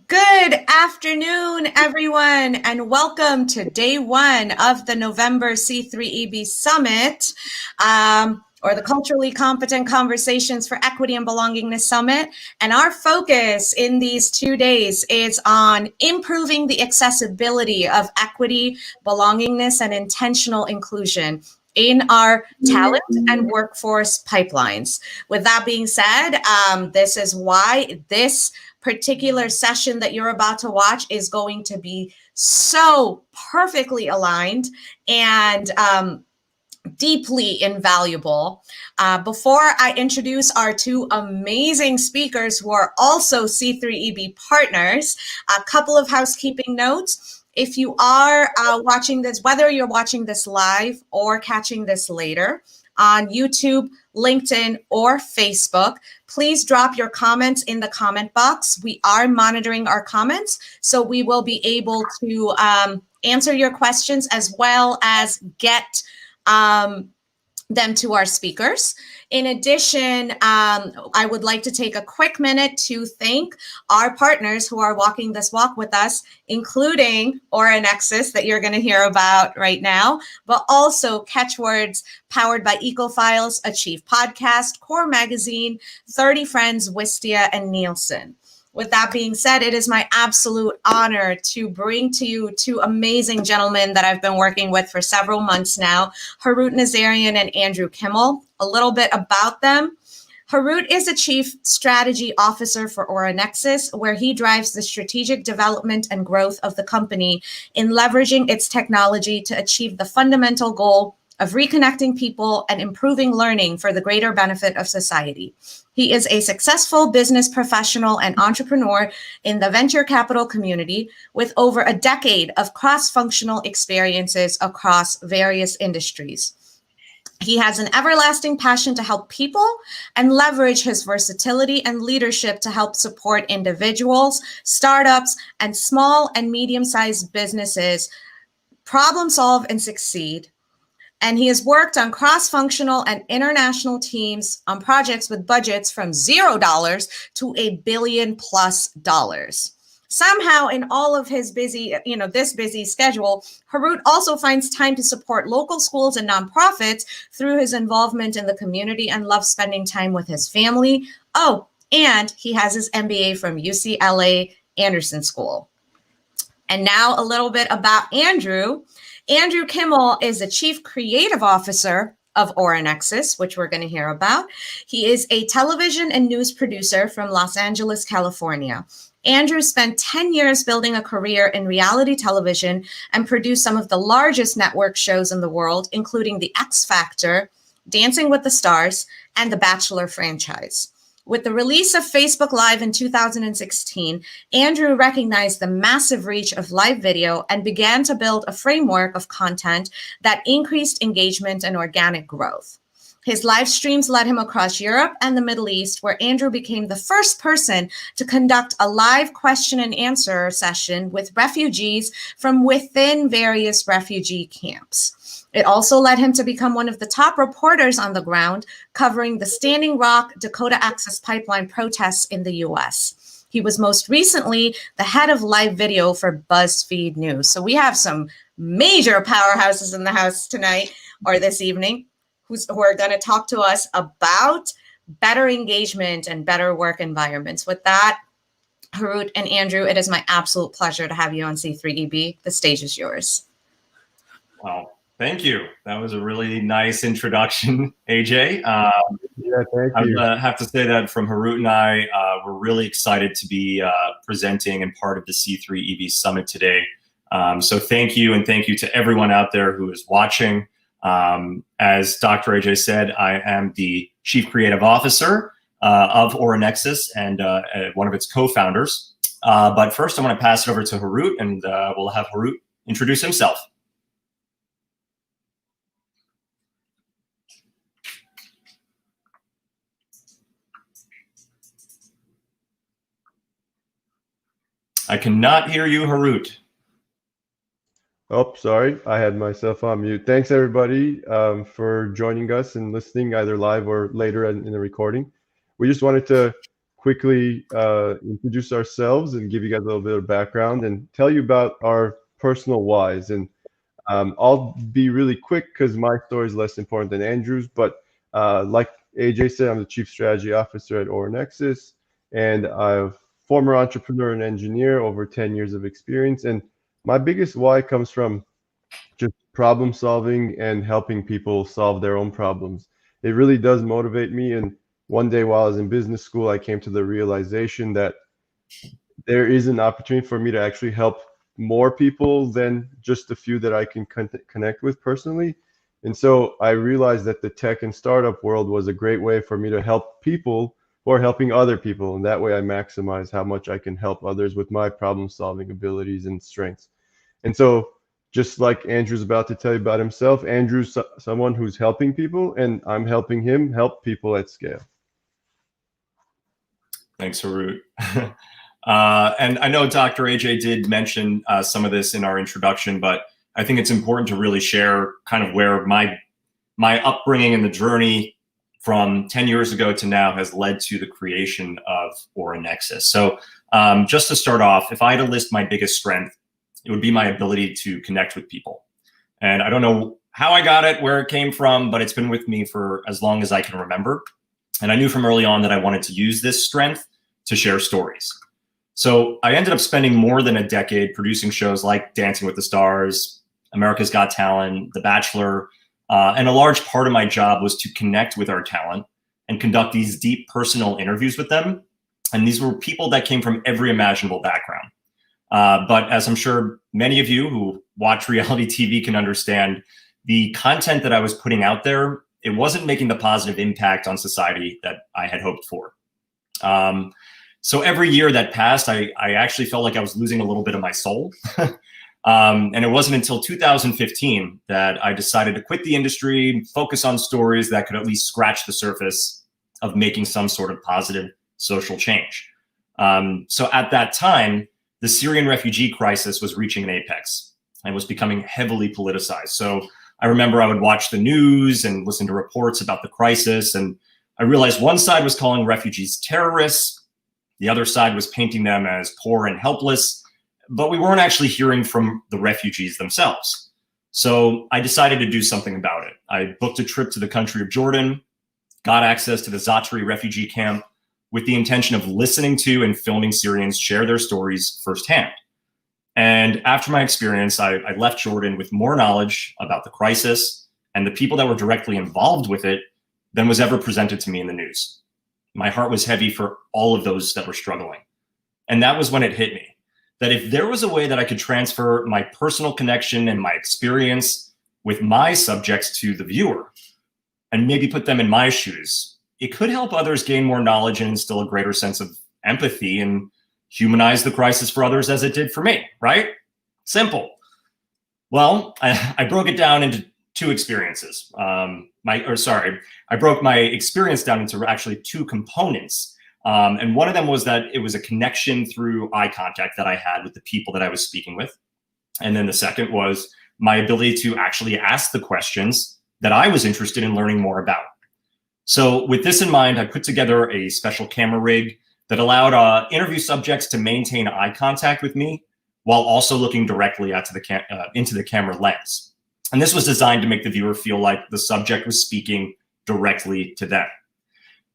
Good afternoon, everyone, and welcome to day one of the November C3EB Summit, or the Culturally Competent Conversations for Equity and Belongingness Summit. And our focus in these 2 days is on improving the accessibility of equity, belongingness, and intentional inclusion in our talent and workforce pipelines. With that being said, this is why this particular session that you're about to watch is going to be so perfectly aligned and deeply invaluable. Before I introduce our two amazing speakers who are also C3EB partners, a couple of housekeeping notes. If you are watching this, whether you're watching this live or catching this later on YouTube, LinkedIn, or Facebook, please drop your comments in the comment box. We are monitoring our comments, so we will be able to answer your questions as well as get them to our speakers. In addition, I would like to take a quick minute to thank our partners who are walking this walk with us, including Auranexus that you're going to hear about right now, but also Catchwords powered by EcoFiles, Achieve Podcast, Core Magazine, 30 Friends, Wistia, and Nielsen. With that being said, it is my absolute honor to bring to you two amazing gentlemen that I've been working with for several months now, Harout Nazerian and Andrew Kimmel. A little bit about them. Harout is a Chief Strategy Officer for Auranexus, where he drives the strategic development and growth of the company in leveraging its technology to achieve the fundamental goal of reconnecting people and improving learning for the greater benefit of society. He is a successful business professional and entrepreneur in the venture capital community with over a decade of cross-functional experiences across various industries. He has an everlasting passion to help people and leverage his versatility and leadership to help support individuals, startups, and small and medium-sized businesses problem solve and succeed. And he has worked on cross-functional and international teams on projects with budgets from $0 to $1 billion+. Somehow, in all of his busy, this busy schedule, Harout also finds time to support local schools and nonprofits through his involvement in the community and loves spending time with his family. Oh, and he has his MBA from UCLA Anderson School. And now a little bit about Andrew. Andrew Kimmel is the Chief Creative Officer of Oranexus, which we're going to hear about. He is a television and news producer from Los Angeles, California. Andrew spent 10 years building a career in reality television and produced some of the largest network shows in the world, including The X Factor, Dancing with the Stars, and The Bachelor franchise. With the release of Facebook Live in 2016, Andrew recognized the massive reach of live video and began to build a framework of content that increased engagement and organic growth. His live streams led him across Europe and the Middle East, where Andrew became the first person to conduct a live question and answer session with refugees from within various refugee camps. It also led him to become one of the top reporters on the ground covering the Standing Rock Dakota Access Pipeline protests in the US. He was most recently the head of live video for BuzzFeed News. So we have some major powerhouses in the house tonight or this evening who are going to talk to us about better engagement and better work environments. With that, Harout and Andrew, it is my absolute pleasure to have you on C3EB. The stage is yours. Wow. Thank you. That was a really nice introduction, AJ. Yeah, thank you. I have to say that from Harout and I, we're really excited to be presenting and part of the C3EB Summit today. So thank you, and thank you to everyone out there who is watching. As Dr. AJ said, I am the Chief Creative Officer of Auranexus and one of its co-founders. But first, I want to pass it over to Harout, and we'll have Harout introduce himself. I cannot hear you, Harout. Oh, sorry. I had myself on mute. Thanks, everybody, for joining us and listening either live or later in the recording. We just wanted to quickly introduce ourselves and give you guys a little bit of background and tell you about our personal whys. And I'll be really quick because my story is less important than Andrew's. But like AJ said, I'm the Chief Strategy Officer at Auranexus, and I'm a former entrepreneur and engineer, over 10 years of experience. And my biggest why comes from just problem solving and helping people solve their own problems. It really does motivate me. And one day while I was in business school, I came to the realization that there is an opportunity for me to actually help more people than just a few that I can connect with personally. And so I realized that the tech and startup world was a great way for me to help people who are helping other people. And that way I maximize how much I can help others with my problem solving abilities and strengths. And so just like Andrew's about to tell you about himself, Andrew's someone who's helping people, and I'm helping him help people at scale. Thanks, Harout. And I know Dr. AJ did mention some of this in our introduction, but I think it's important to really share kind of where my upbringing and the journey from 10 years ago to now has led to the creation of Auranexus. So just to start off, if I had to list my biggest strength, it would be my ability to connect with people. And I don't know how I got it, where it came from, but it's been with me for as long as I can remember. And I knew from early on that I wanted to use this strength to share stories. So I ended up spending more than a decade producing shows like Dancing with the Stars, America's Got Talent, The Bachelor, and a large part of my job was to connect with our talent and conduct these deep personal interviews with them. And these were people that came from every imaginable background. But as I'm sure many of you who watch reality TV can understand, the content that I was putting out there, it wasn't making the positive impact on society that I had hoped for. So every year that passed, I actually felt like I was losing a little bit of my soul. And it wasn't until 2015 that I decided to quit the industry, focus on stories that could at least scratch the surface of making some sort of positive social change. So at that time, the Syrian refugee crisis was reaching an apex and was becoming heavily politicized. So I remember I would watch the news and listen to reports about the crisis, and I realized one side was calling refugees terrorists, the other side was painting them as poor and helpless, but we weren't actually hearing from the refugees themselves. So I decided to do something about it. I booked a trip to the country of Jordan, got access to the Zaatari refugee camp, with the intention of listening to and filming Syrians share their stories firsthand. And after my experience, I left Jordan with more knowledge about the crisis and the people that were directly involved with it than was ever presented to me in the news. My heart was heavy for all of those that were struggling. And that was when it hit me, that if there was a way that I could transfer my personal connection and my experience with my subjects to the viewer and maybe put them in my shoes, it could help others gain more knowledge and instill a greater sense of empathy and humanize the crisis for others as it did for me, right? Simple. Well, I broke it down into two experiences. I broke my experience down into actually two components. And one of them was that it was a connection through eye contact that I had with the people that I was speaking with. And then the second was my ability to actually ask the questions that I was interested in learning more about. So with this in mind, I put together a special camera rig that allowed interview subjects to maintain eye contact with me while also looking directly into the camera lens. And this was designed to make the viewer feel like the subject was speaking directly to them.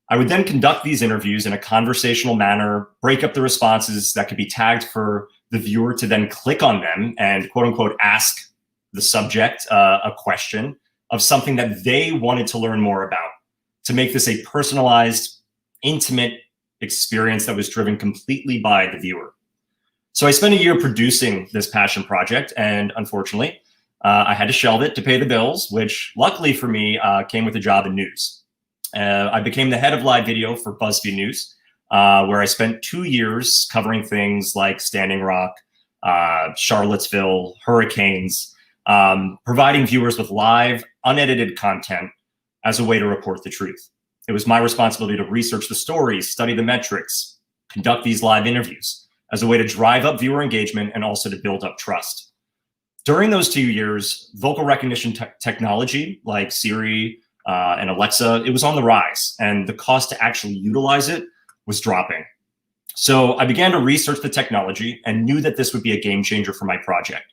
I would then conduct these interviews in a conversational manner, break up the responses that could be tagged for the viewer to then click on them and quote unquote ask the subject a question of something that they wanted to learn more about, to make this a personalized, intimate experience that was driven completely by the viewer. So I spent a year producing this passion project, and unfortunately, I had to shelve it to pay the bills, which luckily for me came with a job in news. I became the head of live video for BuzzFeed News, where I spent 2 years covering things like Standing Rock, Charlottesville, hurricanes, providing viewers with live, unedited content as a way to report the truth. It was my responsibility to research the stories, study the metrics, conduct these live interviews as a way to drive up viewer engagement and also to build up trust. During those 2 years, vocal recognition technology like Siri and Alexa, it was on the rise, and the cost to actually utilize it was dropping. So I began to research the technology and knew that this would be a game changer for my project.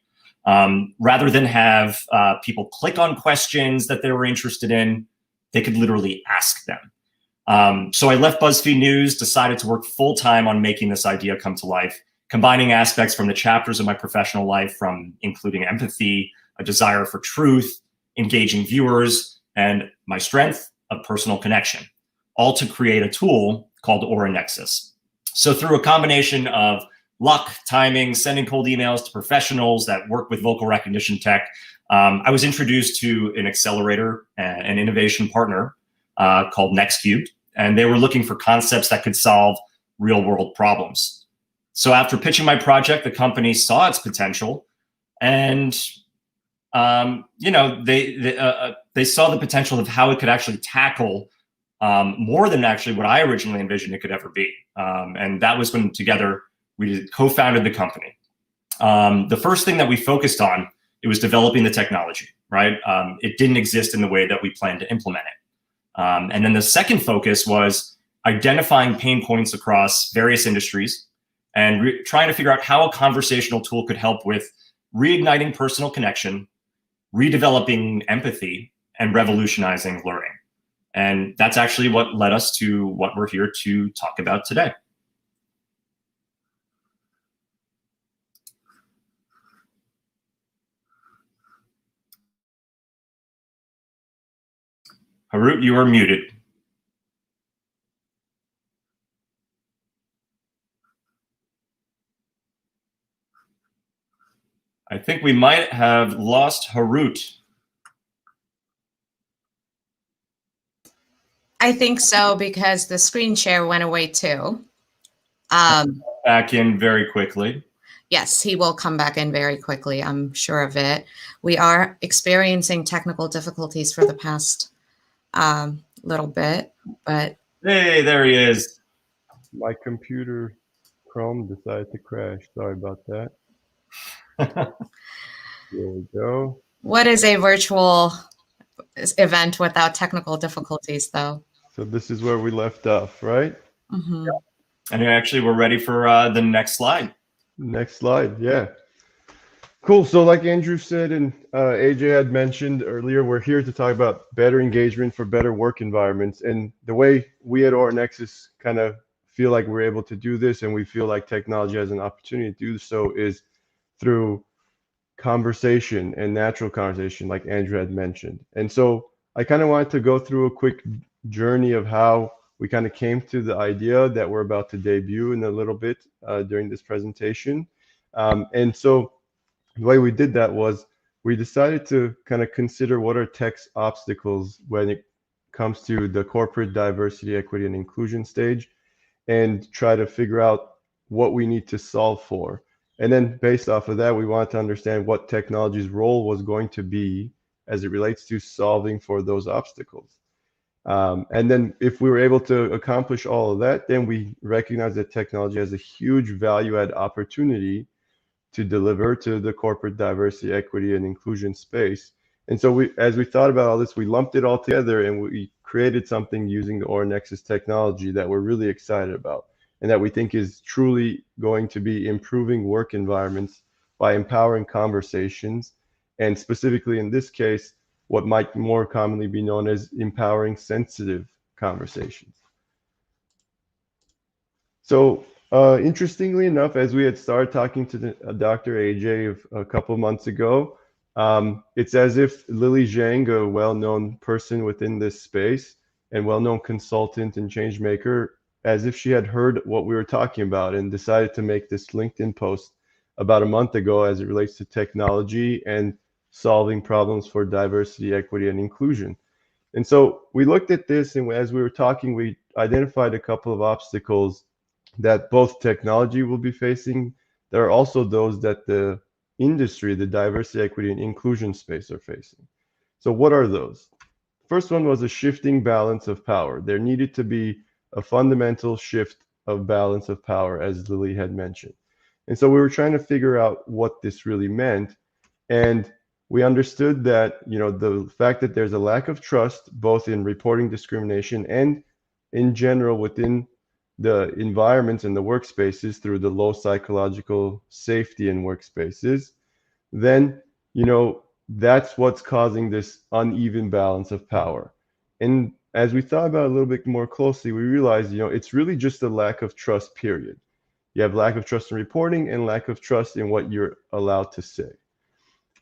Rather than have people click on questions that they were interested in, they could literally ask them. So I left BuzzFeed News, decided to work full-time on making this idea come to life, combining aspects from the chapters of my professional life, from including empathy, a desire for truth, engaging viewers, and my strength of personal connection, all to create a tool called Auranexus. So through a combination of luck, timing, sending cold emails to professionals that work with vocal recognition tech, I was introduced to an accelerator, an innovation partner called NextCubed, and they were looking for concepts that could solve real-world problems. So after pitching my project, the company saw its potential, and they saw the potential of how it could actually tackle more than actually what I originally envisioned it could ever be. And that was when together we co-founded the company. The first thing that we focused on, it was developing the technology, right? It didn't exist in the way that we planned to implement it. And then the second focus was identifying pain points across various industries and trying to figure out how a conversational tool could help with reigniting personal connection, redeveloping empathy, and revolutionizing learning. And that's actually what led us to what we're here to talk about today. Harout, you are muted. I think we might have lost Harout. I think so, because the screen share went away too. Back in very quickly. Yes, he will come back in very quickly. I'm sure of it. We are experiencing technical difficulties for the past little bit, but hey, there he is. My computer Chrome decided to crash. Sorry about that. Here we go. What is a virtual event without technical difficulties, though? So this is where we left off, right? Mm-hmm. Yeah. And actually, we're ready for the next slide. Next slide, yeah. Cool. So like Andrew said and AJ had mentioned earlier, we're here to talk about better engagement for better work environments. And the way we at Ornexus kind of feel like we're able to do this, and we feel like technology has an opportunity to do so, is through conversation and natural conversation, like Andrew had mentioned. And so I kind of wanted to go through a quick journey of how we kind of came to the idea that we're about to debut in a little bit during this presentation. And so the way we did that was we decided to kind of consider what are tech's obstacles when it comes to the corporate diversity, equity, and inclusion stage, and try to figure out what we need to solve for. And then based off of that, we wanted to understand what technology's role was going to be as it relates to solving for those obstacles. And then if we were able to accomplish all of that, then we recognize that technology has a huge value add opportunity to deliver to the corporate diversity, equity, and inclusion space. And so as we thought about all this, we lumped it all together and we created something using the Ornexus technology that we're really excited about, and that we think is truly going to be improving work environments by empowering conversations, and specifically in this case, what might more commonly be known as empowering sensitive conversations. So interestingly enough, as we had started talking to Dr. AJ a couple of months ago, it's as if Lily Zhang, a well-known person within this space and well-known consultant and change maker, as if she had heard what we were talking about and decided to make this LinkedIn post about a month ago as it relates to technology and solving problems for diversity, equity, and inclusion. And so we looked at this, and as we were talking, we identified a couple of obstacles that both technology will be facing. There are also those that the industry, the diversity, equity, and inclusion space are facing. So what are those? First one was a shifting balance of power. There needed to be a fundamental shift of balance of power, as Lily had mentioned. And so we were trying to figure out what this really meant. And we understood that, you know, the fact that there's a lack of trust, both in reporting discrimination and in general within the environments and the workspaces through the low psychological safety in workspaces, then, that's what's causing this uneven balance of power. And as we thought about it a little bit more closely, we realized, it's really just a lack of trust, period. You have lack of trust in reporting and lack of trust in what you're allowed to say.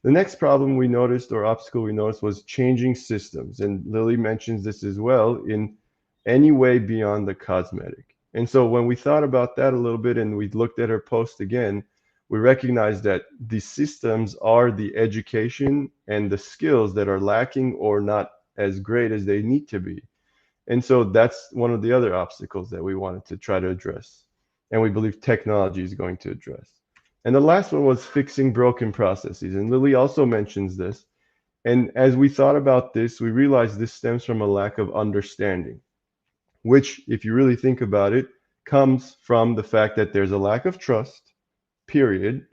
The next problem we noticed, or obstacle we noticed, was changing systems. And Lily mentions this as well, in any way beyond the cosmetic. And so when we thought about that a little bit and we looked at her post again, we recognized that the systems are the education and the skills that are lacking or not as great as they need to be. And so that's one of the other obstacles that we wanted to try to address. And we believe technology is going to address. And the last one was fixing broken processes. And Lily also mentions this. And as we thought about this, we realized this stems from a lack of understanding, which, if you really think about it, comes from the fact that there's a lack of trust, period,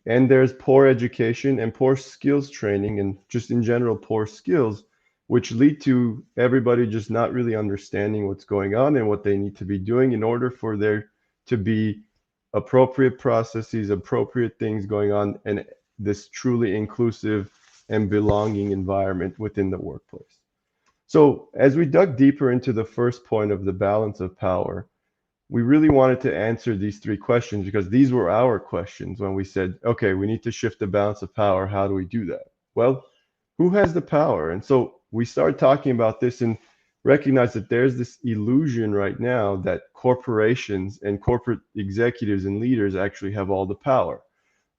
and there's poor education and poor skills training, and just in general poor skills, which lead to everybody just not really understanding what's going on and what they need to be doing in order for there to be appropriate processes, appropriate things going on, and this truly inclusive and belonging environment within the workplace. So as we dug deeper into the first point of the balance of power, we really wanted to answer these three questions because these were our questions when we said, okay, we need to shift the balance of power. How do we do that? Well, who has the power? And so we started talking about this and recognized that there's this illusion right now that corporations and corporate executives and leaders actually have all the power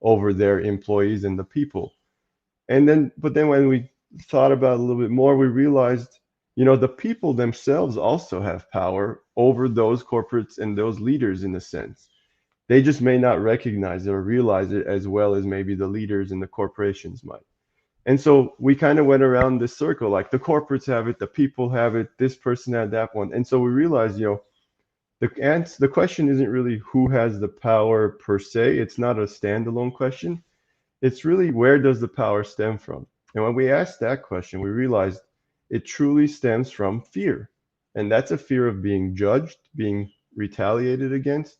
over their employees and the people. But then when we thought about it a little bit more, we realized, the people themselves also have power over those corporates and those leaders in a sense. They just may not recognize it or realize it as well as maybe the leaders and the corporations might. And so we kind of went around this circle, like the corporates have it, the people have it, this person had that one. And so we realized, the question isn't really who has the power per se. It's not a standalone question. It's really, where does the power stem from? And when we asked that question, we realized it truly stems from fear. And that's a fear of being judged, being retaliated against,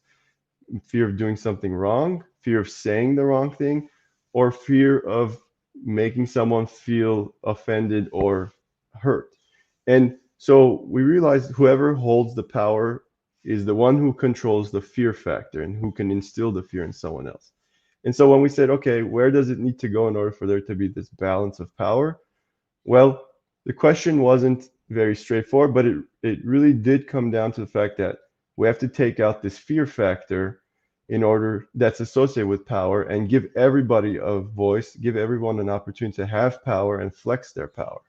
fear of doing something wrong, fear of saying the wrong thing, or fear of making someone feel offended or hurt. And so we realized whoever holds the power is the one who controls the fear factor and who can instill the fear in someone else. And so when we said, okay, where does it need to go in order for there to be this balance of power? Well, the question wasn't very straightforward, but it really did come down to the fact that we have to take out this fear factor in order that's associated with power and give everybody a voice, give everyone an opportunity to have power and flex their power.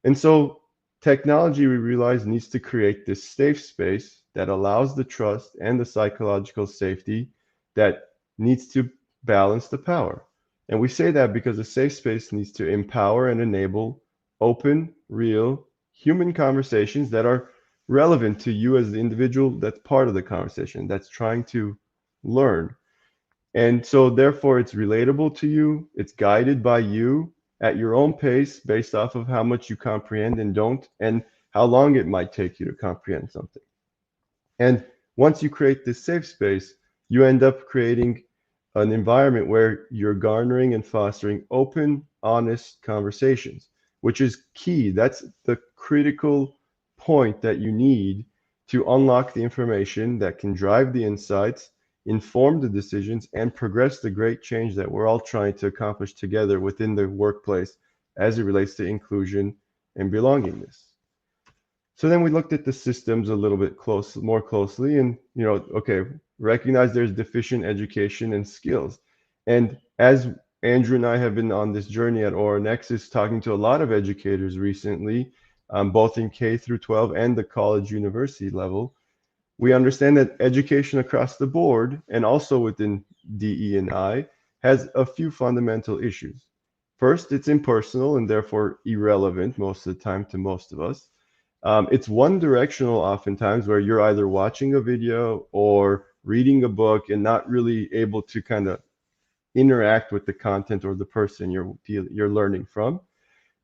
And so technology, we realize, needs to create this safe space that allows the trust and the psychological safety that needs to balance the power. And we say that because a safe space needs to empower and enable open, real, human conversations that are relevant to you as the individual that's part of the conversation, that's trying to learn. And so therefore it's relatable to you, it's guided by you at your own pace based off of how much you comprehend and don't, and how long it might take you to comprehend something. And once you create this safe space, you end up creating an environment where you're garnering and fostering open, honest conversations, which is key. That's the critical point that you need to unlock the information that can drive the insights, inform the decisions, and progress the great change that we're all trying to accomplish together within the workplace as it relates to inclusion and belongingness. So then we looked at the systems a little bit more closely, and okay, recognize there's deficient education and skills. And as Andrew and I have been on this journey at Oranexus, talking to a lot of educators recently, both in K through 12 and the college university level, we understand that education across the board, and also within DE&I, has a few fundamental issues. First, it's impersonal and therefore irrelevant most of the time to most of us. It's one directional oftentimes, where you're either watching a video or reading a book and not really able to kind of interact with the content or the person you're learning from.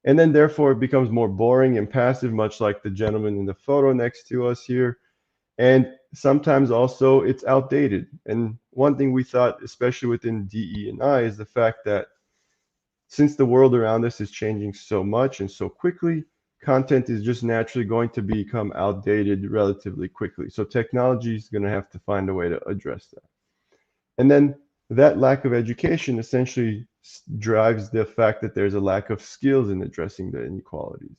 And then therefore it becomes more boring and passive, much like the gentleman in the photo next to us here. And sometimes also it's outdated. And one thing we thought, especially within DE&I, is the fact that since the world around us is changing so much and so quickly, content is just naturally going to become outdated relatively quickly. So technology is going to have to find a way to address that. And then that lack of education essentially drives the fact that there's a lack of skills in addressing the inequalities.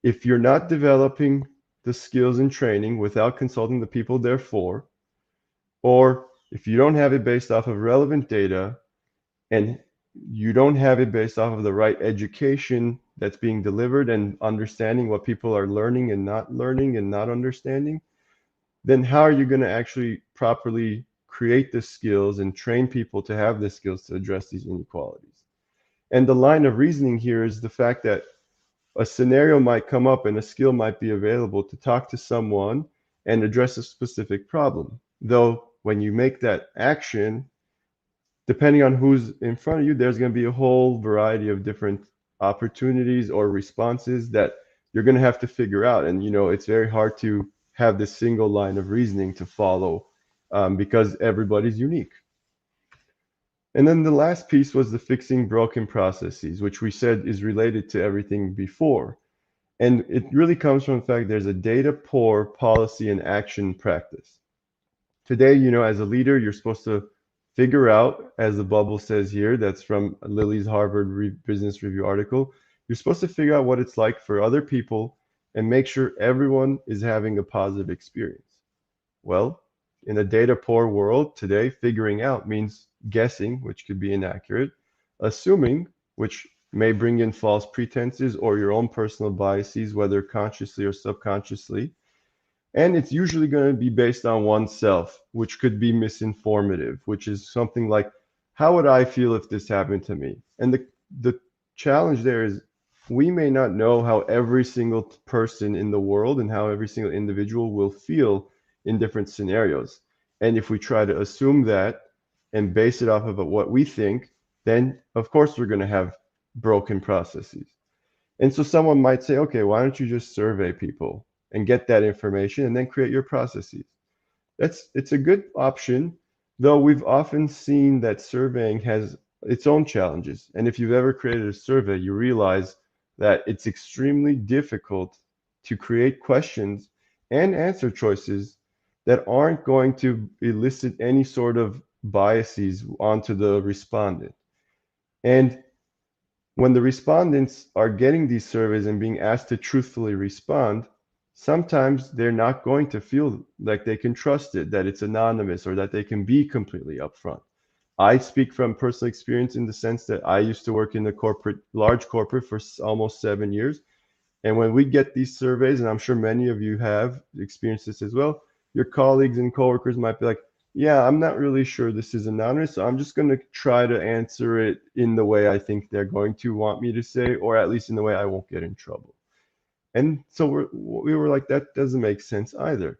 If you're not developing the skills and training without consulting the people therefore, or if you don't have it based off of relevant data and you don't have it based off of the right education that's being delivered and understanding what people are learning and not understanding, then how are you going to actually properly create the skills and train people to have the skills to address these inequalities? And the line of reasoning here is the fact that a scenario might come up and a skill might be available to talk to someone and address a specific problem. Though when you make that action, depending on who's in front of you, there's going to be a whole variety of different opportunities or responses that you're going to have to figure out. And, it's very hard to have this single line of reasoning to follow because everybody's unique. And then the last piece was the fixing broken processes, which we said is related to everything before. And it really comes from the fact there's a data poor policy and action practice. Today, as a leader, you're supposed to figure out, as the bubble says here, that's from Lily's Harvard Business Review article, you're supposed to figure out what it's like for other people and make sure everyone is having a positive experience. Well, in a data poor world today, figuring out means guessing, which could be inaccurate, assuming, which may bring in false pretenses or your own personal biases, whether consciously or subconsciously. And it's usually going to be based on oneself, which could be misinformative, which is something like, how would I feel if this happened to me? And the challenge there is we may not know how every single person in the world and how every single individual will feel in different scenarios. And if we try to assume that and base it off of what we think, then of course we're going to have broken processes. And so someone might say, okay, why don't you just survey people and get that information and then create your processes? It's a good option, though we've often seen that surveying has its own challenges. And if you've ever created a survey, you realize that it's extremely difficult to create questions and answer choices that aren't going to elicit any sort of biases onto the respondent. And when the respondents are getting these surveys and being asked to truthfully respond, sometimes they're not going to feel like they can trust it, that it's anonymous, or that they can be completely upfront. I speak from personal experience in the sense that I used to work in the large corporate for almost 7 years. And when we get these surveys, and I'm sure many of you have experienced this as well, your colleagues and coworkers might be like, yeah, I'm not really sure this is anonymous, so I'm just going to try to answer it in the way I think they're going to want me to say, or at least in the way I won't get in trouble. And so we were like, that doesn't make sense either.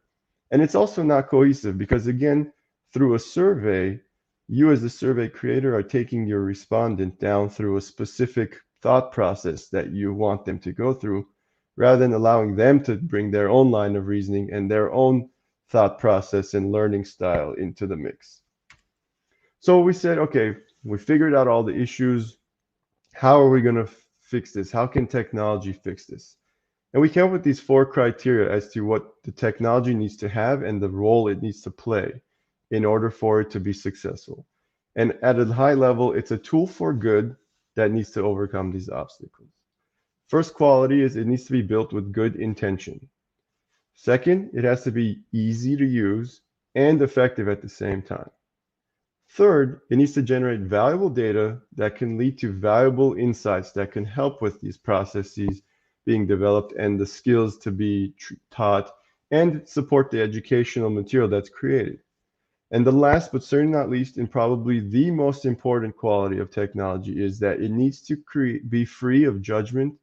And it's also not cohesive because, again, through a survey, you as the survey creator are taking your respondent down through a specific thought process that you want them to go through, rather than allowing them to bring their own line of reasoning and their own thought process and learning style into the mix. So we said, okay, we figured out all the issues. How are we going to fix this? How can technology fix this? And we came up with these 4 criteria as to what the technology needs to have and the role it needs to play in order for it to be successful. And at a high level, it's a tool for good that needs to overcome these obstacles. First quality is it needs to be built with good intention. Second, it has to be easy to use and effective at the same time. Third, it needs to generate valuable data that can lead to valuable insights that can help with these processes being developed and the skills to be taught and support the educational material that's created. And the last, but certainly not least, and probably the most important quality of technology is that it needs to be free of judgment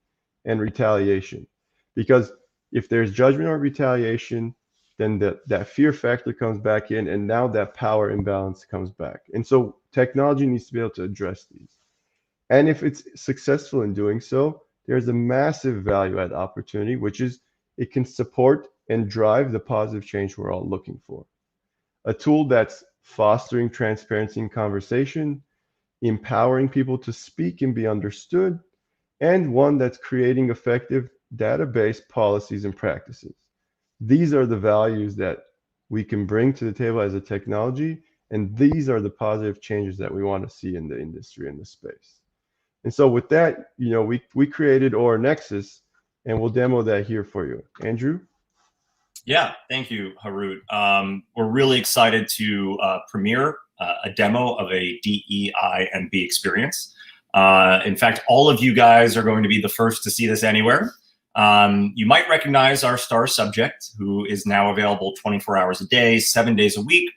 and retaliation. Because if there's judgment or retaliation, then that fear factor comes back in, and now that power imbalance comes back. And so technology needs to be able to address these. And if it's successful in doing so, there's a massive value add opportunity, which is it can support and drive the positive change we're all looking for. A tool that's fostering transparency in conversation, empowering people to speak and be understood, and one that's creating effective database policies and practices. These are the values that we can bring to the table as a technology, and these are the positive changes that we want to see in the industry and the space. And so with that, we created Auranexus, and we'll demo that here for you. Andrew? Yeah, thank you, Harout. We're really excited to premiere a demo of a DEI B experience. In fact, all of you guys are going to be the first to see this anywhere. You might recognize our star subject, who is now available 24 hours a day, 7 days a week,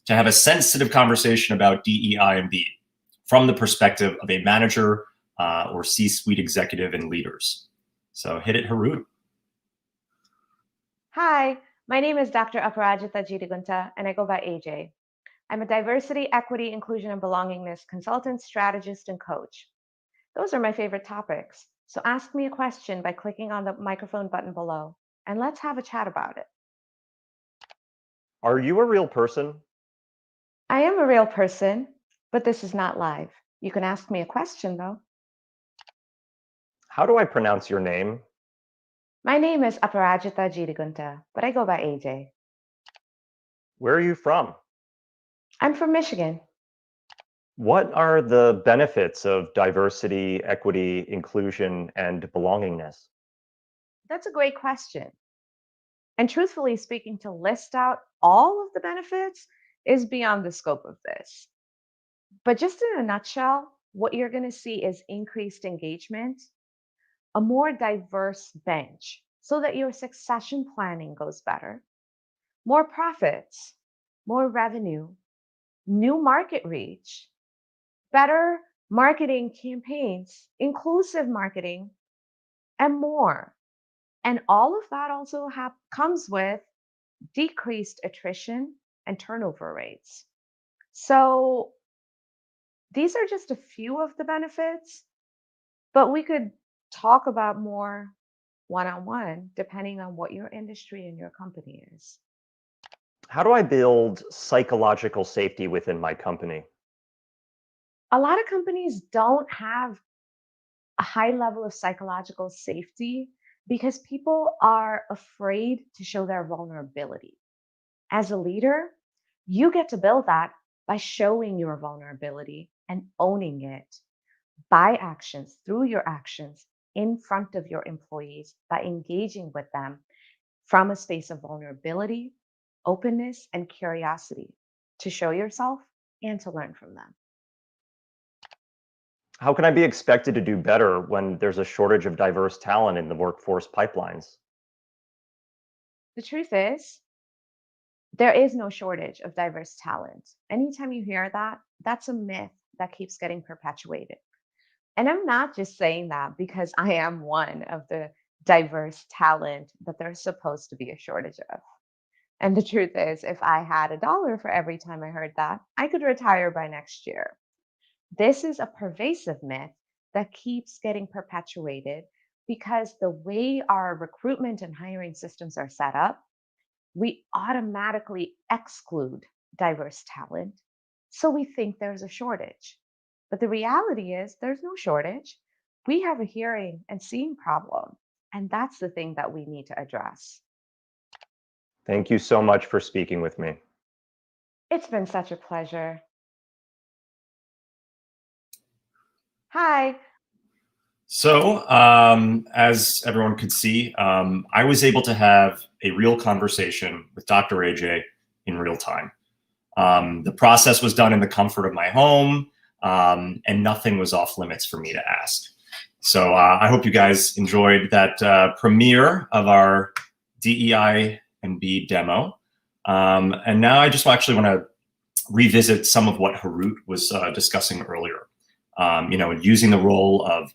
to have a sensitive conversation about DEI B from the perspective of a manager or C-suite executive and leaders. So hit it, Harout. Hi, my name is Dr. Aparajita Jidigunta, and I go by AJ. I'm a diversity, equity, inclusion, and belongingness consultant, strategist, and coach. Those are my favorite topics. So ask me a question by clicking on the microphone button below, and let's have a chat about it. Are you a real person? I am a real person, but this is not live. You can ask me a question, though. How do I pronounce your name? My name is Aparajita Jidigunta, but I go by AJ. Where are you from? I'm from Michigan. What are the benefits of diversity, equity, inclusion, and belongingness? That's a great question. And truthfully speaking, to list out all of the benefits is beyond the scope of this. But just in a nutshell, what you're going to see is increased engagement, a more diverse bench so that your succession planning goes better, more profits, more revenue, new market reach, better marketing campaigns, inclusive marketing, and more. And all of that also comes with decreased attrition and turnover rates. So these are just a few of the benefits, but we could talk about more one-on-one depending on what your industry and your company is. How do I build psychological safety within my company? A lot of companies don't have a high level of psychological safety because people are afraid to show their vulnerability. As a leader, you get to build that by showing your vulnerability and owning it by actions, through your actions, in front of your employees, by engaging with them from a space of vulnerability, openness, and curiosity to show yourself and to learn from them. How can I be expected to do better when there's a shortage of diverse talent in the workforce pipelines? The truth is, there is no shortage of diverse talent. Anytime you hear that, that's a myth that keeps getting perpetuated. And I'm not just saying that because I am one of the diverse talent that there's supposed to be a shortage of. And the truth is, if I had $1 for every time I heard that, I could retire by next year. This is a pervasive myth that keeps getting perpetuated because the way our recruitment and hiring systems are set up, we automatically exclude diverse talent. So we think there's a shortage. But the reality is there's no shortage. We have a hearing and seeing problem. And that's the thing that we need to address. Thank you so much for speaking with me. It's been such a pleasure. Hi. So, as everyone could see, I was able to have a real conversation with Dr. AJ in real time. The process was done in the comfort of my home, and nothing was off limits for me to ask. So I hope you guys enjoyed that premiere of our DEI B demo. And now I just actually want to revisit some of what Harout was discussing earlier. Using the role of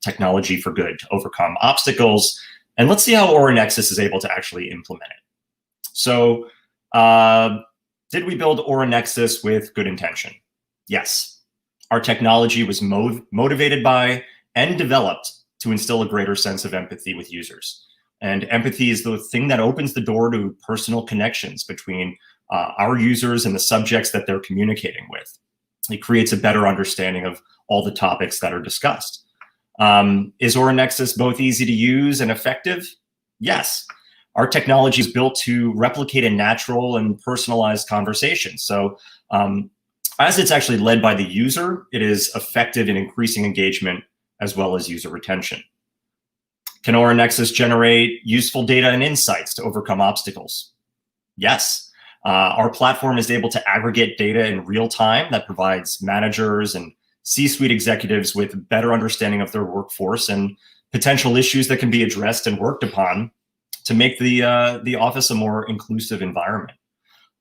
technology for good to overcome obstacles. And let's see how Oranexus is able to actually implement it. So did we build Oranexus with good intention? Yes. Our technology was motivated by and developed to instill a greater sense of empathy with users. And empathy is the thing that opens the door to personal connections between our users and the subjects that they're communicating with. It creates a better understanding of all the topics that are discussed. Is Auranexus both easy to use and effective? Yes. Our technology is built to replicate a natural and personalized conversation. So as it's actually led by the user, it is effective in increasing engagement as well as user retention. Can Auranexus generate useful data and insights to overcome obstacles? Yes. Our platform is able to aggregate data in real time that provides managers and C-suite executives with better understanding of their workforce and potential issues that can be addressed and worked upon to make the office a more inclusive environment.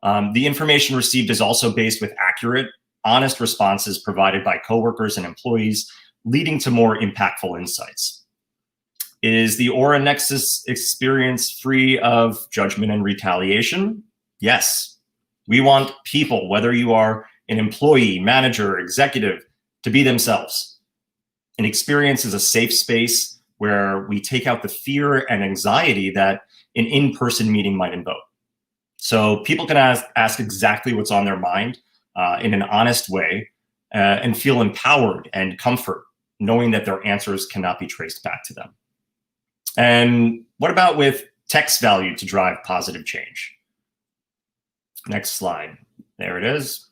The information received is also based with accurate, honest responses provided by coworkers and employees, leading to more impactful insights. Is the Auranexus experience free of judgment and retaliation? Yes. We want people, whether you are an employee, manager, executive, to be themselves. An experience is a safe space where we take out the fear and anxiety that an in-person meeting might invoke. So people can ask exactly what's on their mind in an honest way and feel empowered and comfort, knowing that their answers cannot be traced back to them. And what about with text value to drive positive change? Next slide. There it is.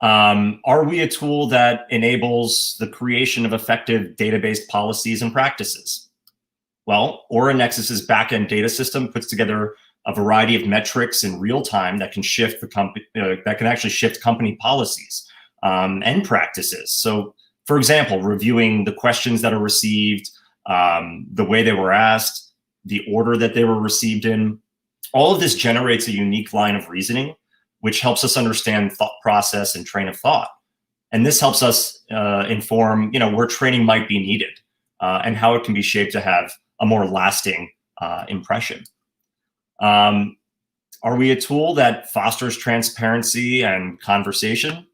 Are we a tool that enables the creation of effective database policies and practices? Well, Oranexus's backend data system puts together a variety of metrics in real time that can shift the company, that can actually shift company policies and practices. So, for example, reviewing the questions that are received, the way they were asked, the order that they were received in. All of this generates a unique line of reasoning, which helps us understand thought process and train of thought. And this helps us inform, where training might be needed and how it can be shaped to have a more lasting impression. Are we a tool that fosters transparency and conversation?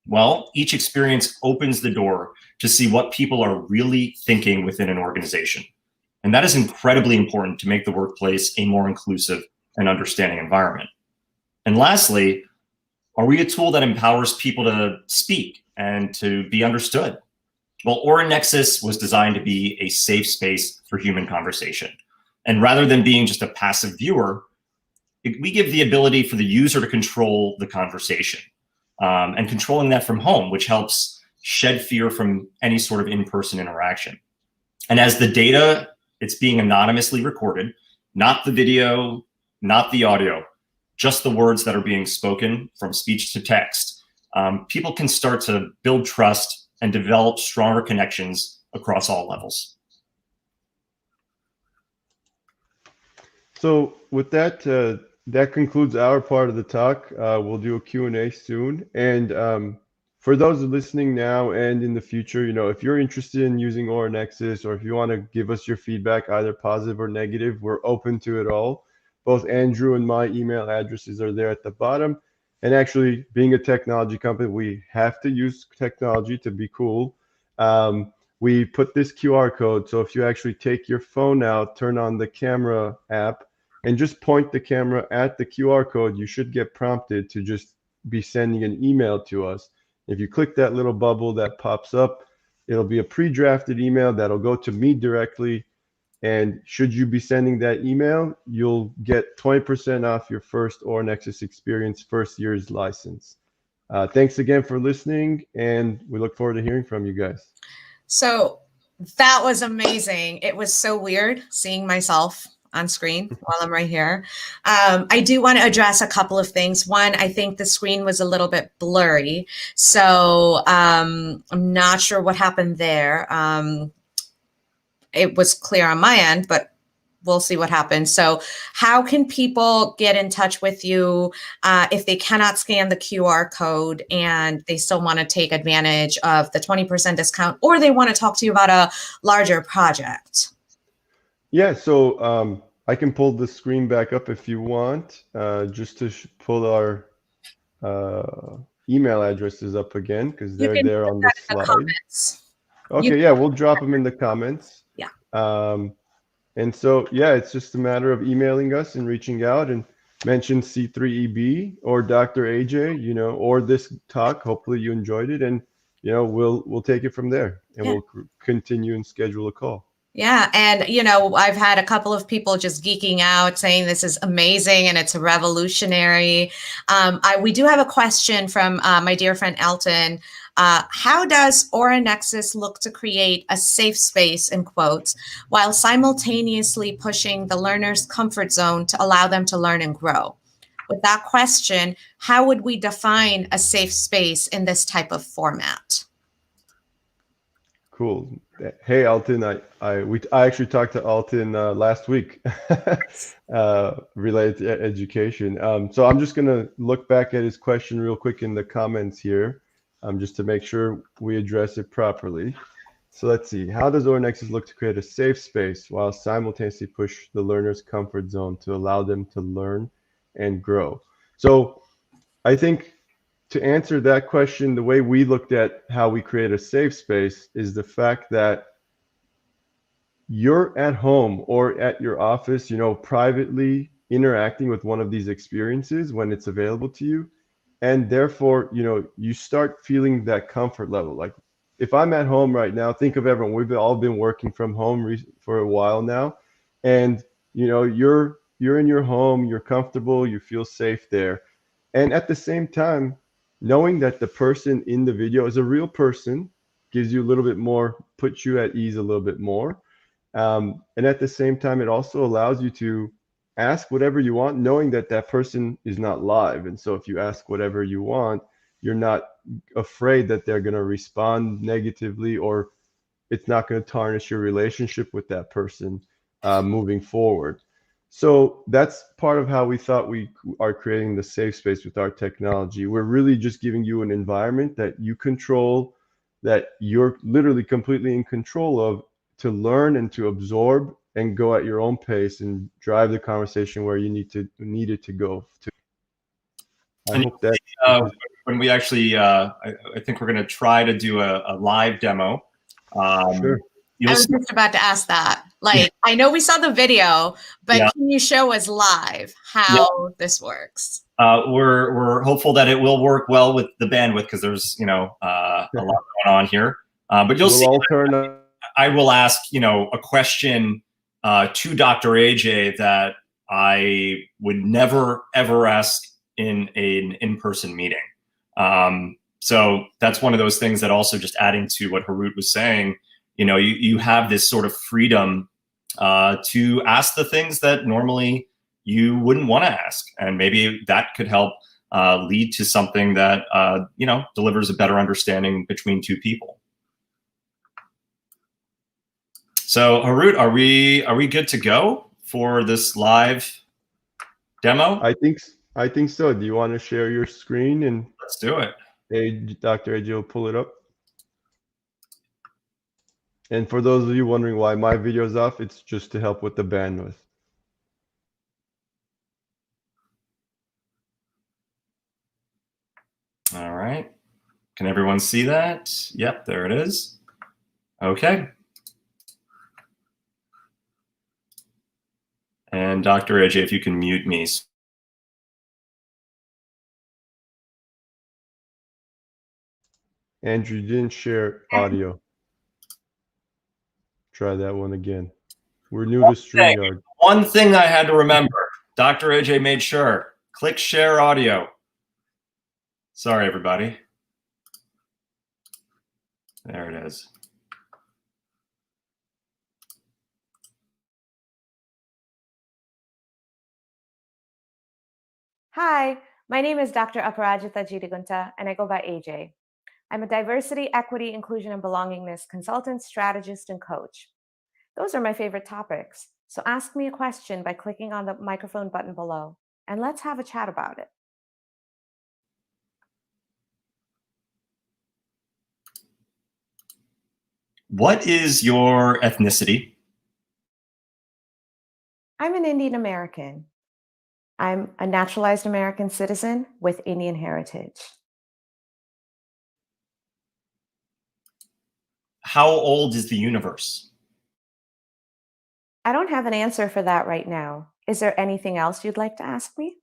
Well, each experience opens the door to see what people are really thinking within an organization. And that is incredibly important to make the workplace a more inclusive and understanding environment. And lastly, are we a tool that empowers people to speak and to be understood? Well, Oranexus was designed to be a safe space for human conversation. And rather than being just a passive viewer, we give the ability for the user to control the conversation and controlling that from home, which helps shed fear from any sort of in-person interaction. And as the data, it's being anonymously recorded, not the video, not the audio, just the words that are being spoken from speech to text. People can start to build trust and develop stronger connections across all levels. So with that, that concludes our part of the talk. We'll do a Q&A soon. And for those listening now and in the future, if you're interested in using Auranexus, or if you want to give us your feedback, either positive or negative, we're open to it all. Both Andrew and my email addresses are there at the bottom. And actually, being a technology company, we have to use technology to be cool. We put this QR code. So if you actually take your phone out, turn on the camera app, and just point the camera at the QR code, you should get prompted to just be sending an email to us. If you click that little bubble that pops up, it'll be a pre-drafted email that'll go to me directly. And should you be sending that email, you'll get 20% off your first Auranexus experience, first year's license. Thanks again for listening, and we look forward to hearing from you guys. So that was amazing. It was so weird seeing myself on screen while I'm right here. I do want to address a couple of things. One, I think the screen was a little bit blurry, so I'm not sure what happened there. It was clear on my end, but we'll see what happens. So how can people get in touch with you if they cannot scan the QR code and they still want to take advantage of the 20% discount, or they want to talk to you about a larger project? Yeah, so I can pull the screen back up if you want, just to pull our email addresses up again, because they're there on the slide. Okay, yeah, we'll drop them in the comments. Yeah. And so, yeah, it's just a matter of emailing us and reaching out and mention C3EB or Dr. AJ, you know, or this talk. Hopefully you enjoyed it, and you know, we'll take it from there, and Yeah. we'll continue and schedule a call. Yeah, and you know, I've had a couple of people just geeking out, saying this is amazing and it's revolutionary. We do have a question from my dear friend Elton. How does Auranexus look to create a safe space, in quotes, while simultaneously pushing the learner's comfort zone to allow them to learn and grow? With that question, how would we define a safe space in this type of format? Cool. Hey, Alton, I actually talked to Alton last week related to education. So I'm just gonna look back at his question real quick in the comments here, just to make sure we address it properly. So let's see. How does Ornexus look to create a safe space while simultaneously push the learner's comfort zone to allow them to learn and grow? So I think, to answer that question, the way we looked at how we create a safe space is the fact that you're at home or at your office, you know, privately interacting with one of these experiences when it's available to you. And therefore, you know, you start feeling that comfort level. Like if I'm at home right now, think of everyone, we've all been working from home for a while now. And, you know, you're in your home, you're comfortable, you feel safe there. And at the same time, knowing that the person in the video is a real person gives you a little bit more, puts you at ease a little bit more. And at the same time, it also allows you to ask whatever you want, knowing that that person is not live. And so if you ask whatever you want, you're not afraid that they're going to respond negatively, or it's not going to tarnish your relationship with that person moving forward. So that's part of how we thought we are creating the safe space with our technology. We're really just giving you an environment that you control, that you're literally completely in control of, to learn and to absorb and go at your own pace and drive the conversation where you need it to go to. I hope that when we actually, I think we're going to try to do a live demo. Sure. I was just about to ask that. Like, I know we saw the video, but Yeah. can you show us live how this works? We're hopeful that it will work well with the bandwidth, because there's, you know, a lot going on here. But you'll see. All turn up. I will ask, you know, a question to Dr. AJ that I would never ever ask in an in-person meeting. So that's one of those things that, also just adding to what Harout was saying, you know, you have this sort of freedom to ask the things that normally you wouldn't want to ask, and maybe that could help lead to something that you know, delivers a better understanding between two people. So Harout, are we good to go for this live demo? I think so. Do you want to share your screen, and Let's do it. Dr. AJ will pull it up? And for those of you wondering why my video is off, it's just to help with the bandwidth. All right. Can everyone see that? Yep, there it is. Okay. And Dr. AJ, if you can mute me. Andrew, you didn't share audio. Try that one again. We're new to StreamYard. One thing I had to remember, Dr. AJ made sure, click share audio. Sorry, everybody. There it is. Hi, my name is Dr. Aparajita Jidagunta, and I go by AJ. I'm a diversity, equity, inclusion, and belongingness consultant, strategist, and coach. Those are my favorite topics. So ask me a question by clicking on the microphone button below, and let's have a chat about it. What is your ethnicity? I'm an Indian American. I'm a naturalized American citizen with Indian heritage. How old is the universe? I don't have an answer for that right now. Is there anything else you'd like to ask me?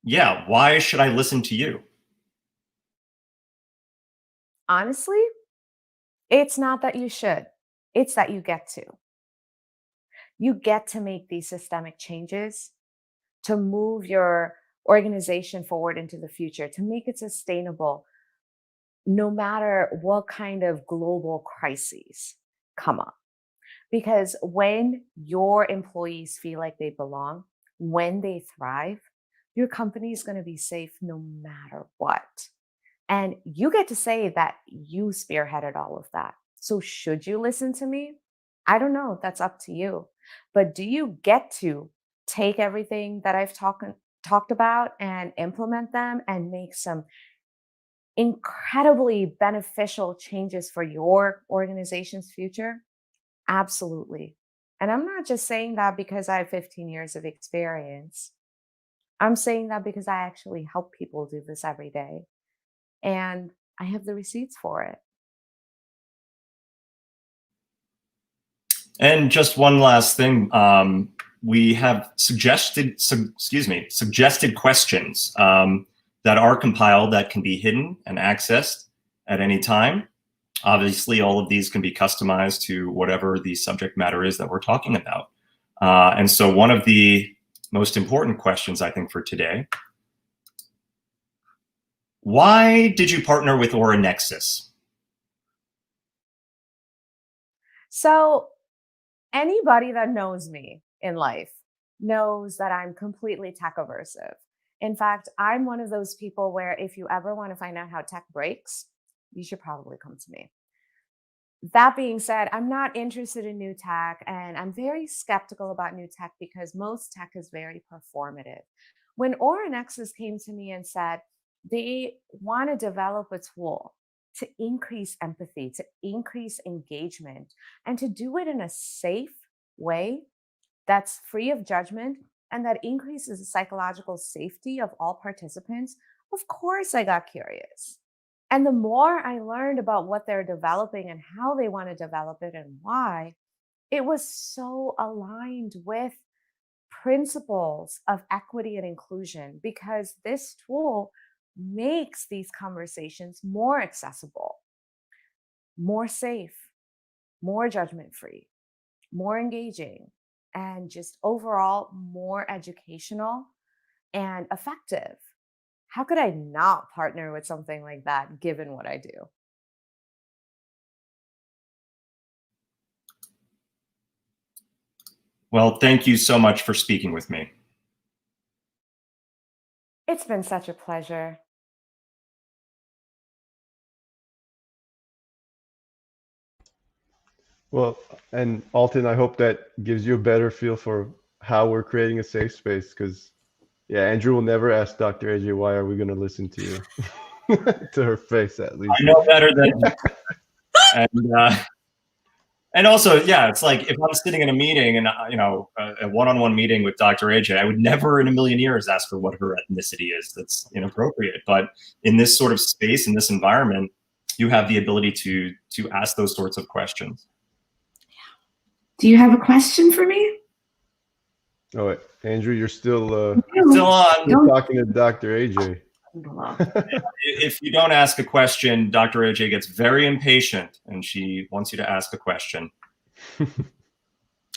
Yeah, why should I listen to you? Honestly, it's not that you should, it's that you get to. You get to make these systemic changes to move your organization forward into the future, to make it sustainable, no matter what kind of global crises come up. Because when your employees feel like they belong, when they thrive, your company is going to be safe no matter what. And you get to say that you spearheaded all of that. So, should you listen to me? I don't know. That's up to you. But do you get to take everything that I've talked about and implement them and make some incredibly beneficial changes for your organization's future? Absolutely. And I'm not just saying that because I have 15 years of experience. I'm saying that because I actually help people do this every day. And I have the receipts for it. And just one last thing, we have suggested questions that are compiled that can be hidden and accessed at any time. Obviously, all of these can be customized to whatever the subject matter is that we're talking about. And so one of the most important questions, I think, for today, why did you partner with Auranexus? So, anybody that knows me in life knows that I'm completely tech aversive. In fact, I'm one of those people where if you ever want to find out how tech breaks, you should probably come to me. That being said, I'm not interested in new tech, and I'm very skeptical about new tech because most tech is very performative. When Oranexus came to me and said they want to develop a tool to increase empathy, to increase engagement, and to do it in a safe way that's free of judgment and that increases the psychological safety of all participants, of course I got curious. And the more I learned about what they're developing and how they want to develop it and why, it was so aligned with principles of equity and inclusion because this tool makes these conversations more accessible, more safe, more judgment-free, more engaging, and just overall more educational and effective. How could I not partner with something like that given what I do? Well, thank you so much for speaking with me. It's been such a pleasure. Well, and Alton, I hope that gives you a better feel for how we're creating a safe space. Because, yeah, Andrew will never ask Dr. AJ, why are we going to listen to you? To her face, at least. I know better than and also, yeah, it's like if I'm sitting in a meeting and a one-on-one meeting with Dr. AJ, I would never in a million years ask her what her ethnicity is. That's inappropriate. But in this sort of space, in this environment, you have the ability to ask those sorts of questions. Do you have a question for me? Oh, wait. Andrew, you're still on. You're talking to Dr. AJ. If you don't ask a question, Dr. AJ gets very impatient and she wants you to ask a question.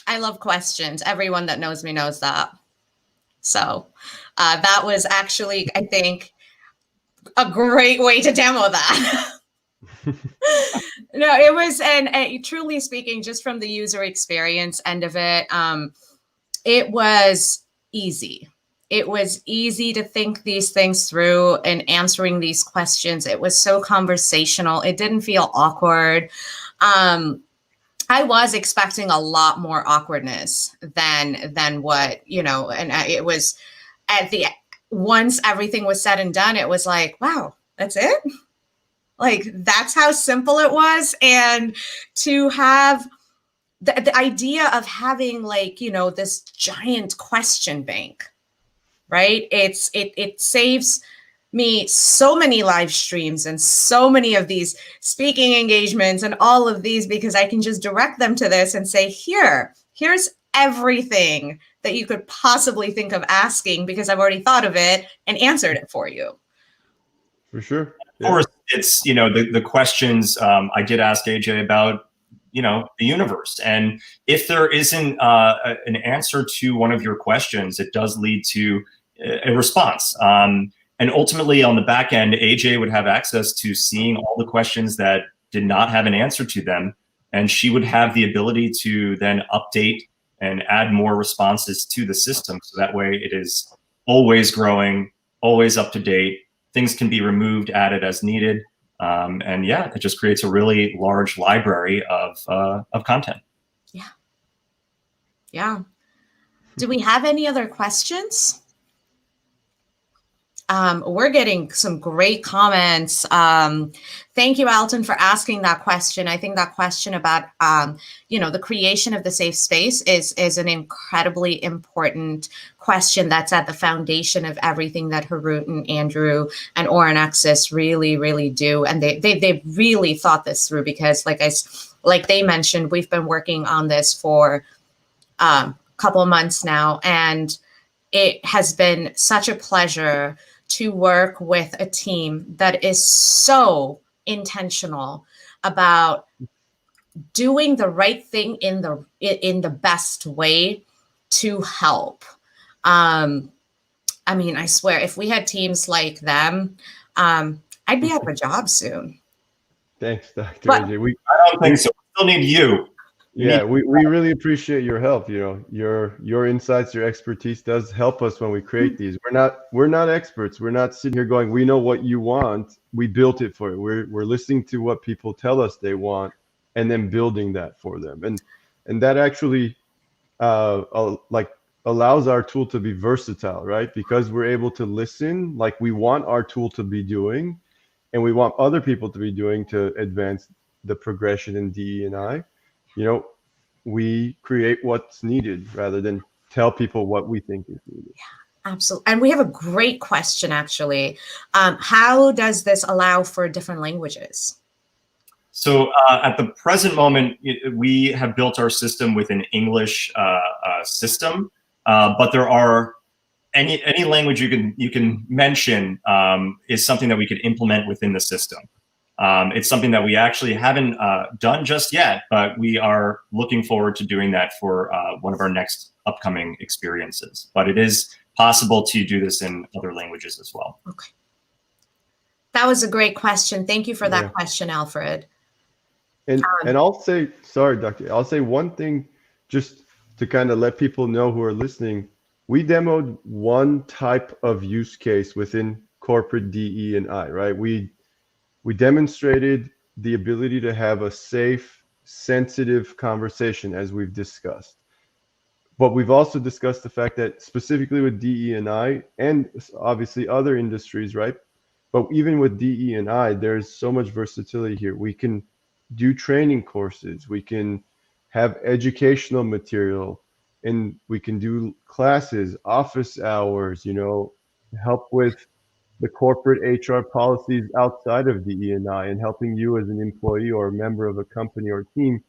I love questions. Everyone that knows me knows that. So that was actually, I think, a great way to demo that. No, it was, and truly speaking, just from the user experience end of it, it was easy. It was easy to think these things through and answering these questions. It was so conversational. It didn't feel awkward. I was expecting a lot more awkwardness than what, and it was once everything was said and done, it was like, wow, that's it? Like, that's how simple it was. And to have the idea of having this giant question bank, right? It saves me so many live streams and so many of these speaking engagements and all of these, because I can just direct them to this and say, here's everything that you could possibly think of asking, because I've already thought of it and answered it for you. For sure. Of course, it's, the questions I did ask AJ about, the universe. And if there isn't an answer to one of your questions, it does lead to a response. And ultimately, on the back end, AJ would have access to seeing all the questions that did not have an answer to them. And she would have the ability to then update and add more responses to the system. So that way it is always growing, always up to date. Things can be removed, added as needed. And yeah, it just creates a really large library of content. Yeah. Yeah. Do we have any other questions? We're getting some great comments. Thank you, Alton, for asking that question. I think that question about, the creation of the safe space is an incredibly important question that's at the foundation of everything that Harout and Andrew and Auranexus really, really do. And they really thought this through, because like they mentioned, we've been working on this for a couple of months now, and it has been such a pleasure to work with a team that is so intentional about doing the right thing in the best way to help. I mean, I swear, if we had teams like them, I'd be out of a job soon. Thanks, Dr. But- AJ. I don't think so. We still need you. Yeah, we really appreciate your help. Your insights, your expertise does help us when we create these. We're not experts. We're not sitting here going, we know what you want. We built it for you. We're listening to what people tell us they want, and then building that for them. And that actually allows our tool to be versatile, right? Because we're able to listen like we want our tool to be doing, and we want other people to be doing to advance the progression in DE&I. We create what's needed rather than tell people what we think is needed. Yeah, absolutely. And we have a great question, actually. How does this allow for different languages? So at the present moment, we have built our system with an English system, but there are any language you can mention is something that we could implement within the system. It's something that we actually haven't done just yet, but we are looking forward to doing that for one of our next upcoming experiences. But it is possible to do this in other languages as well. Okay. That was a great question. Thank you for that question, Alfred. And I'll say, sorry, Doctor, I'll say one thing just to kind of let people know who are listening. We demoed one type of use case within corporate DE&I, right? We demonstrated the ability to have a safe, sensitive conversation, as we've discussed. But we've also discussed the fact that specifically with DE&I and obviously other industries, right? But even with DE&I, there's so much versatility here. We can do training courses. We can have educational material, and we can do classes, office hours, help with the corporate HR policies outside of DE&I, and helping you as an employee or a member of a company or team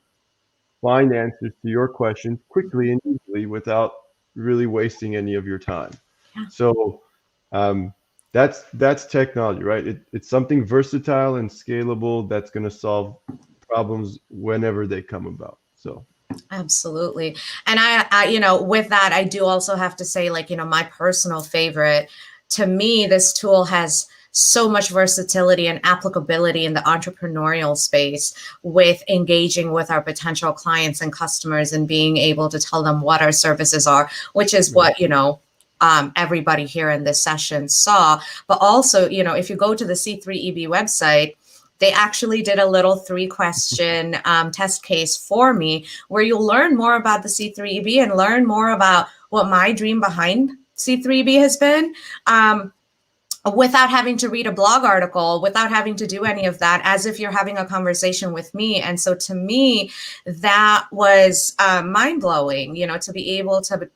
find answers to your questions quickly and easily without really wasting any of your time. Yeah. So that's technology, right? It's something versatile and scalable that's going to solve problems whenever they come about. So absolutely. And I with that, I do also have to say, my personal favorite, to me, this tool has so much versatility and applicability in the entrepreneurial space, with engaging with our potential clients and customers and being able to tell them what our services are, which is what, everybody here in this session saw. But also, if you go to the C3EB website, they actually did a little 3-question test case for me, where you'll learn more about the C3EB and learn more about what my dream behind C3EB has been, without having to read a blog article, without having to do any of that, as if you're having a conversation with me. And so to me, that was mind-blowing, to be able to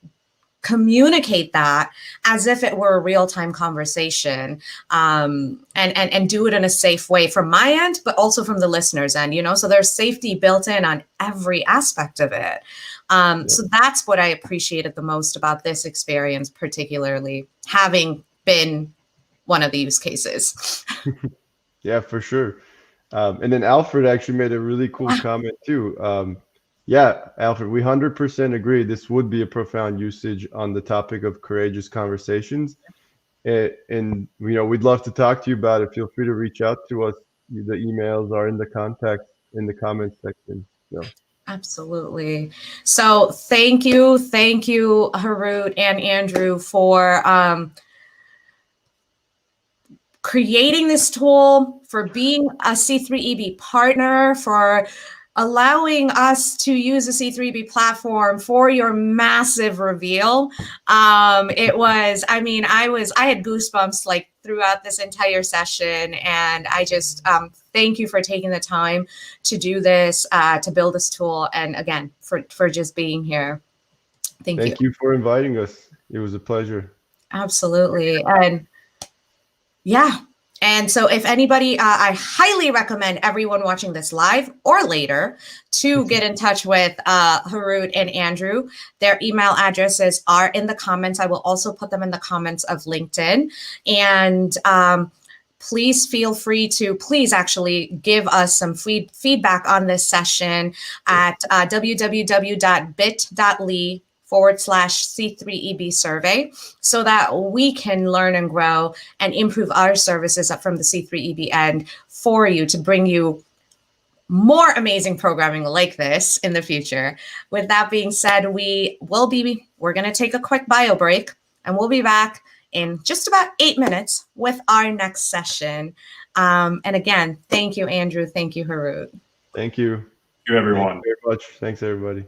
communicate that as if it were a real-time conversation, and do it in a safe way from my end, but also from the listener's end, so there's safety built in on every aspect of it. So that's what I appreciated the most about this experience, particularly having been one of the use cases. Yeah, for sure. And then Alfred actually made a really cool comment too. Yeah, Alfred, we 100% agree. This would be a profound usage on the topic of courageous conversations. And we'd love to talk to you about it. Feel free to reach out to us. The emails are in the comments section. So. Absolutely. So thank you, Harout and Andrew, for creating this tool, for being a C3EB partner, for allowing us to use the C3EB platform, for your massive reveal. It was, I had goosebumps like throughout this entire session, and I just thank you for taking the time to do this, to build this tool, and again, for just being here. Thank you. You for inviting us. It was a pleasure. Absolutely. And yeah. And so if anybody, I highly recommend everyone watching this live or later to get in touch with Harout and Andrew. Their email addresses are in the comments. I will also put them in the comments of LinkedIn. And please feel free to actually give us some feedback on this session at www.bit.ly/C3EB survey, so that we can learn and grow and improve our services up from the C3EB end for you, to bring you more amazing programming like this in the future. With that being said, we're going to take a quick bio break, and we'll be back in just about 8 minutes with our next session. And again, thank you, Andrew. Thank you, Harout. Thank you. Thank you, everyone. Thank you very much. Thanks, everybody.